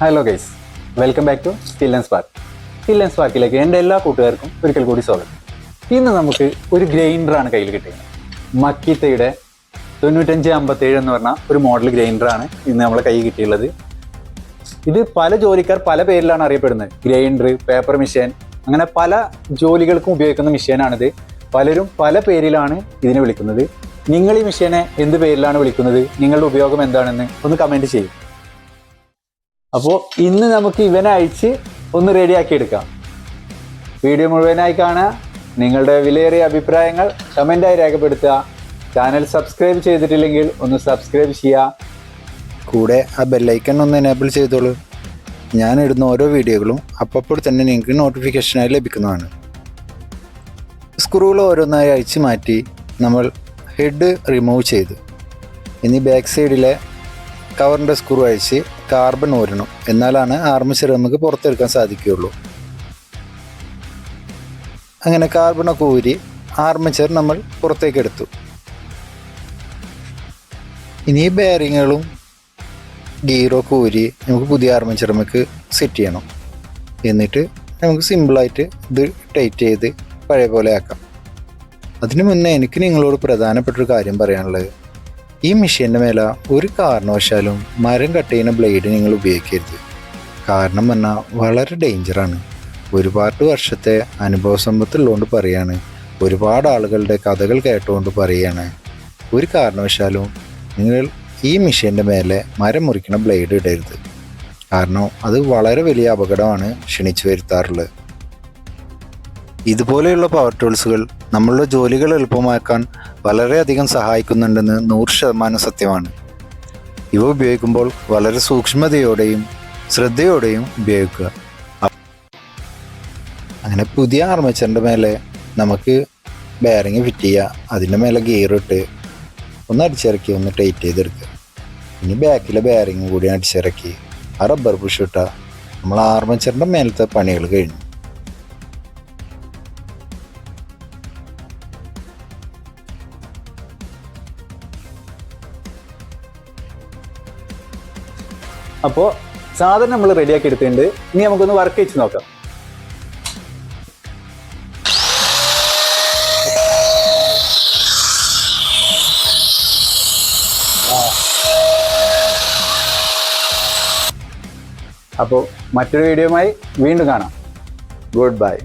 Hello guys, welcome back to skill and spark. Skill and സ്പാർക്കിലേക്ക് എൻ്റെ എല്ലാ കൂട്ടുകാർക്കും ഒരിക്കൽ കൂടി സ്വാഗതം. ഇന്ന് നമുക്ക് ഒരു ഗ്രൈൻഡറാണ് കയ്യിൽ കിട്ടിയത്. മക്കീത്തയുടെ 9557 എന്ന് പറഞ്ഞ ഒരു മോഡൽ ഗ്രൈൻഡറാണ് ഇന്ന് നമ്മളെ കയ്യിൽ കിട്ടിയുള്ളത്. ഇത് പല ജോലിക്കാർ പല പേരിലാണ് അറിയപ്പെടുന്നത്. ഗ്രൈൻഡർ, പേപ്പർ മെഷീൻ, അങ്ങനെ പല ജോലികൾക്കും ഉപയോഗിക്കുന്ന മെഷീനാണിത്. പലരും പല പേരിലാണ് ഇതിനെ വിളിക്കുന്നത്. നിങ്ങൾ ഈ മെഷീനെ എന്ത് പേരിലാണ് വിളിക്കുന്നത്? നിങ്ങളുടെ ഉപയോഗം എന്താണെന്ന് ഒന്ന് കമൻറ്റ് ചെയ്യും. അപ്പോൾ ഇന്ന് നമുക്ക് ഇവനെ അയച്ച് ഒന്ന് റെഡിയാക്കി എടുക്കാം. വീഡിയോ മുഴുവനായി കാണുക. നിങ്ങളുടെ വിലയേറിയ അഭിപ്രായങ്ങൾ കമൻ്റായി രേഖപ്പെടുത്തുക. ചാനൽ സബ്സ്ക്രൈബ് ചെയ്തിട്ടില്ലെങ്കിൽ ഒന്ന് സബ്സ്ക്രൈബ് ചെയ്യുക. കൂടെ ആ ബെല്ലൈക്കൺ ഒന്ന് എനേബിൾ ചെയ്തോളൂ. ഞാൻ ഇടുന്ന ഓരോ വീഡിയോകളും അപ്പോൾ തന്നെ നിങ്ങൾക്ക് നോട്ടിഫിക്കേഷനായി ലഭിക്കുന്നതാണ്. സ്ക്രൂകൾ ഓരോന്നായി അഴിച്ചു മാറ്റി നമ്മൾ ഹെഡ് റിമൂവ് ചെയ്തു. ഇനി ബാക്ക് സൈഡിലെ കവറിൻ്റെ സ്ക്രൂ അഴിച്ച് കാർബൺ ഊരണം. എന്നാലാണ് ആർമേച്ചർ നമുക്ക് പുറത്തെടുക്കാൻ സാധിക്കുകയുള്ളൂ. അങ്ങനെ കാർബണൊക്കെ ഊരി ആർമേച്ചർ നമ്മൾ പുറത്തേക്ക് എടുത്തു. ഇനി ബെയറിങ്ങുകളും ഗിയറൊക്കെ ഊരി നമുക്ക് പുതിയ ആർമേച്ചർ നമുക്ക് സെറ്റ് ചെയ്യണം. എന്നിട്ട് നമുക്ക് സിമ്പിളായിട്ട് ഇത് ടൈറ്റ് ചെയ്ത് പഴയ പോലെ ആക്കാം. അതിനു മുന്നേ എനിക്ക് നിങ്ങളോട് പ്രധാനപ്പെട്ടൊരു കാര്യം പറയാനുള്ളത്, ഈ മെഷീൻ്റെ മേലെ ഒരു കാരണവശാലും മരം കട്ട് ചെയ്യുന്ന ബ്ലേഡ് നിങ്ങൾ ഉപയോഗിക്കരുത്. കാരണം പറഞ്ഞാൽ വളരെ ഡേഞ്ചറാണ്. ഒരുപാട് വർഷത്തെ അനുഭവ സമ്പത്തുള്ളതുകൊണ്ട് പറയാണ്, ഒരുപാട് ആളുകളുടെ കഥകൾ കേട്ടുകൊണ്ട് പറയുകയാണ്, ഒരു കാരണവശാലും നിങ്ങൾ ഈ മെഷീൻ്റെ മേലെ മരം മുറിക്കുന്ന ബ്ലേഡ് ഇടരുത്. കാരണം അത് വളരെ വലിയ അപകടമാണ് ക്ഷണിച്ചു വരുത്താറുള്ളത്. ഇതുപോലെയുള്ള പവർ ടൂൾസുകൾ നമ്മളുടെ ജോലികൾ എളുപ്പമാക്കാൻ വളരെയധികം സഹായിക്കുന്നുണ്ടെന്ന് 100% സത്യമാണ്. ഇവ ഉപയോഗിക്കുമ്പോൾ വളരെ സൂക്ഷ്മതയോടെയും ശ്രദ്ധയോടെയും ഉപയോഗിക്കുക. അങ്ങനെ പുതിയ ആർമേച്ചറിൻ്റെ മേലെ നമുക്ക് ബെയറിങ് ഫിറ്റ് ചെയ്യുക. അതിൻ്റെ മേലെ ഗിയർ ഇട്ട് ഒന്ന് അടിച്ചിറക്കി ഒന്ന് ടൈറ്റ് ചെയ്തെടുക്കുക. ഇനി ബാക്കിലെ ബെയറിങ് കൂടി അടിച്ചിറക്കി ആ റബ്ബർ പുഷ് ഇട്ടാൽ നമ്മൾ ആർമേച്ചറിൻ്റെ മേലത്തെ പണികൾ കഴിഞ്ഞു. അപ്പോൾ സാധനം നമ്മൾ റെഡിയാക്കി എടുത്തിട്ടുണ്ട്. ഇനി നമുക്കൊന്ന് വർക്ക് വെച്ച് നോക്കാം. അപ്പോൾ മറ്റൊരു വീഡിയോയുമായി വീണ്ടും കാണാം. Good bye.